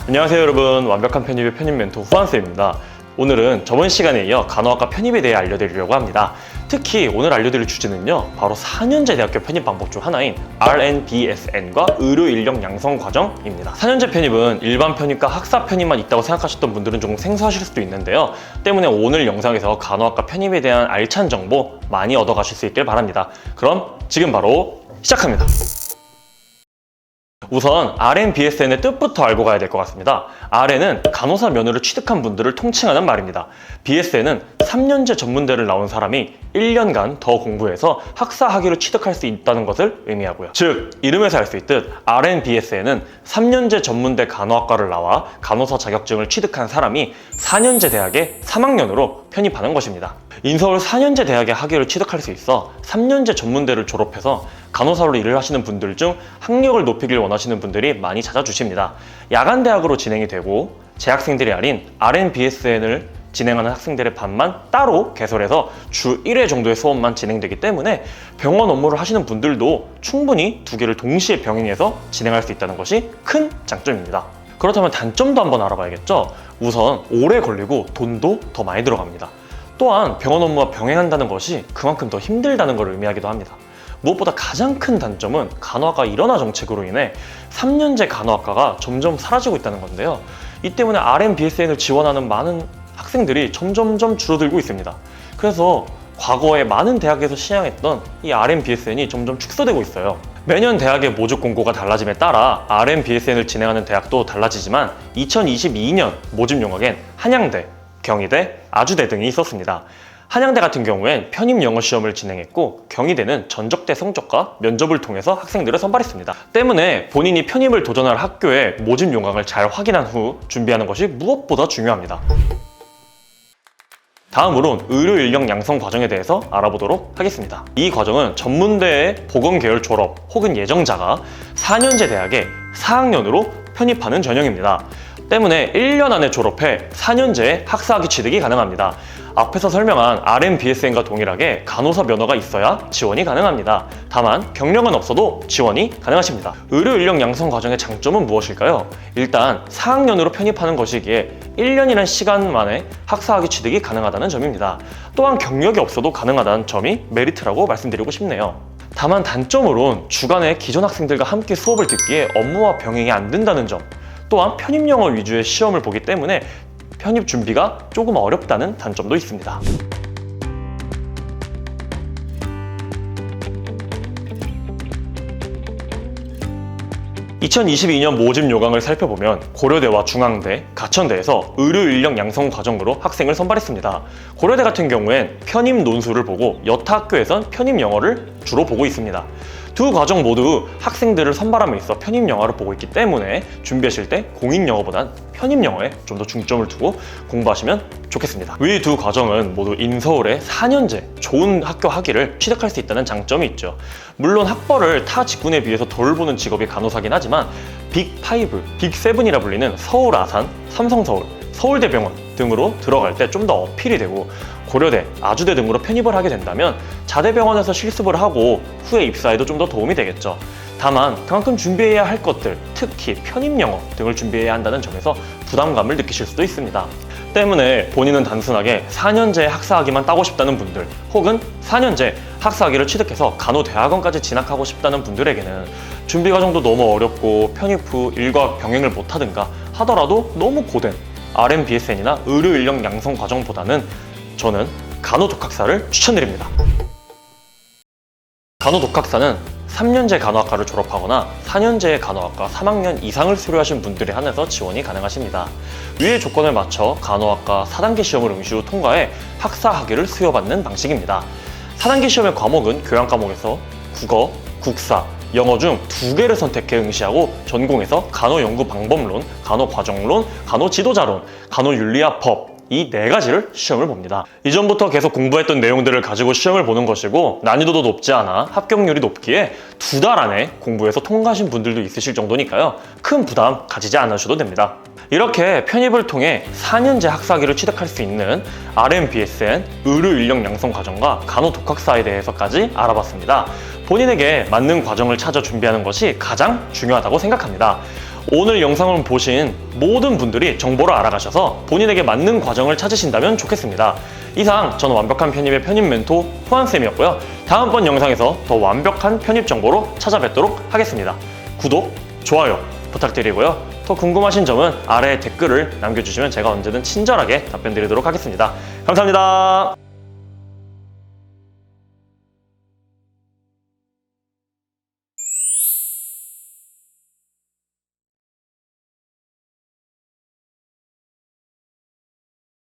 안녕하세요 여러분, 완벽한 편입의 편입 멘토 후안쌤입니다. 오늘은 저번 시간에 이어 간호학과 편입에 대해 알려드리려고 합니다. 특히 오늘 알려드릴 주제는요, 바로 4년제 대학교 편입 방법 중 하나인 RNBSN과 의료인력 양성 과정입니다. 4년제 편입은 일반 편입과 학사 편입만 있다고 생각하셨던 분들은 조금 생소하실 수도 있는데요. 때문에 오늘 영상에서 간호학과 편입에 대한 알찬 정보 많이 얻어가실 수 있길 바랍니다. 그럼 지금 바로 시작합니다. 우선 RNBSN의 뜻부터 알고 가야 될 것 같습니다. RN은 간호사 면허를 취득한 분들을 통칭하는 말입니다. BSN은 3년제 전문대를 나온 사람이 1년간 더 공부해서 학사 학위를 취득할 수 있다는 것을 의미하고요. 즉, 이름에서 알 수 있듯 RNBSN은 3년제 전문대 간호학과를 나와 간호사 자격증을 취득한 사람이 4년제 대학에 3학년으로 편입하는 것입니다. 인서울 4년제 대학의 학위를 취득할 수 있어 3년제 전문대를 졸업해서 간호사로 일을 하시는 분들 중 학력을 높이길 원하시는 분들이 많이 찾아주십니다. 야간대학으로 진행이 되고 재학생들이 아닌 RNBSN을 진행하는 학생들의 반만 따로 개설해서 주 1회 정도의 수업만 진행되기 때문에 병원 업무를 하시는 분들도 충분히 두 개를 동시에 병행해서 진행할 수 있다는 것이 큰 장점입니다. 그렇다면 단점도 한번 알아봐야겠죠? 우선 오래 걸리고 돈도 더 많이 들어갑니다. 또한 병원 업무와 병행한다는 것이 그만큼 더 힘들다는 걸 의미하기도 합니다. 무엇보다 가장 큰 단점은 간호학과 일원화 정책으로 인해 3년제 간호학과가 점점 사라지고 있다는 건데요. 이 때문에 RNBSN을 지원하는 많은 학생들이 점점점 줄어들고 있습니다. 그래서 과거에 많은 대학에서 시행했던 이 RNBSN이 점점 축소되고 있어요. 매년 대학의 모집 공고가 달라짐에 따라 RNBSN을 진행하는 대학도 달라지지만 2022년 모집 용역엔 한양대, 경희대, 아주대 등이 있었습니다. 한양대 같은 경우엔 편입 영어 시험을 진행했고 경희대는 전적대 성적과 면접을 통해서 학생들을 선발했습니다. 때문에 본인이 편입을 도전할 학교의 모집 요강을 잘 확인한 후 준비하는 것이 무엇보다 중요합니다. 다음으로는 의료 인력 양성 과정에 대해서 알아보도록 하겠습니다. 이 과정은 전문대의 보건계열 졸업 혹은 예정자가 4년제 대학에 4학년으로 편입하는 전형입니다. 때문에 1년 안에 졸업해 4년제에 학사학위 취득이 가능합니다. 앞에서 설명한 RNBSN과 동일하게 간호사 면허가 있어야 지원이 가능합니다. 다만 경력은 없어도 지원이 가능하십니다. 의료 인력 양성 과정의 장점은 무엇일까요? 일단 4학년으로 편입하는 것이기에 1년이라는 시간 만에 학사학위 취득이 가능하다는 점입니다. 또한 경력이 없어도 가능하다는 점이 메리트라고 말씀드리고 싶네요. 다만 단점으론 주간에 기존 학생들과 함께 수업을 듣기에 업무와 병행이 안 된다는 점, 또한 편입 영어 위주의 시험을 보기 때문에 편입 준비가 조금 어렵다는 단점도 있습니다. (2022년) 모집 요강을 살펴보면 고려대와 중앙대, 가천대에서 의료 인력 양성 과정으로 학생을 선발했습니다. 고려대 같은 경우엔 편입 논술을 보고 여타 학교에선 편입 영어를 주로 보고 있습니다. 두 과정 모두 학생들을 선발함에 있어 편입 영어를 보고 있기 때문에 준비하실 때 공인 영어보단 편입 영어에 좀 더 중점을 두고 공부하시면 좋겠습니다. 위 두 과정은 모두 인서울의 4년제 좋은 학교 학위를 취득할 수 있다는 장점이 있죠. 물론 학벌을 타 직군에 비해서 덜 보는 직업이 간호사긴 하지만 빅5, 빅7이라 불리는 서울 아산, 삼성서울, 서울대병원 등으로 들어갈 때 좀 더 어필이 되고 고려대, 아주대 등으로 편입을 하게 된다면 자대병원에서 실습을 하고 후에 입사에도 좀 더 도움이 되겠죠. 다만 그만큼 준비해야 할 것들, 특히 편입 영어 등을 준비해야 한다는 점에서 부담감을 느끼실 수도 있습니다. 때문에 본인은 단순하게 4년제 학사학위만 따고 싶다는 분들, 혹은 4년제 학사학위를 취득해서 간호대학원까지 진학하고 싶다는 분들에게는 준비 과정도 너무 어렵고 편입 후 일과 병행을 못하든가 하더라도 너무 고된 RNBSN이나 의료 인력 양성 과정보다는 저는 간호독학사를 추천드립니다. 간호독학사는 3년제 간호학과를 졸업하거나 4년제 간호학과 3학년 이상을 수료하신 분들에 한해서 지원이 가능하십니다. 위의 조건을 맞춰 간호학과 4단계 시험을 응시 후 통과해 학사 학위를 수여받는 방식입니다. 4단계 시험의 과목은 교양 과목에서 국어, 국사, 영어 중 2개를 선택해 응시하고 전공에서 간호연구방법론, 간호과정론, 간호지도자론, 간호윤리학 법 이 4가지를 시험을 봅니다. 이전부터 계속 공부했던 내용들을 가지고 시험을 보는 것이고 난이도도 높지 않아 합격률이 높기에 2달 안에 공부해서 통과하신 분들도 있으실 정도니까요. 큰 부담 가지지 않으셔도 됩니다. 이렇게 편입을 통해 4년제 학사학위를 취득할 수 있는 RNBSN 의료 인력 양성 과정과 간호 독학사에 대해서까지 알아봤습니다. 본인에게 맞는 과정을 찾아 준비하는 것이 가장 중요하다고 생각합니다. 오늘 영상을 보신 모든 분들이 정보를 알아가셔서 본인에게 맞는 과정을 찾으신다면 좋겠습니다. 이상 저는 완벽한 편입의 편입 멘토 호환쌤이었고요. 다음번 영상에서 더 완벽한 편입 정보로 찾아뵙도록 하겠습니다. 구독, 좋아요 부탁드리고요. 더 궁금하신 점은 아래에 댓글을 남겨주시면 제가 언제든 친절하게 답변 드리도록 하겠습니다. 감사합니다.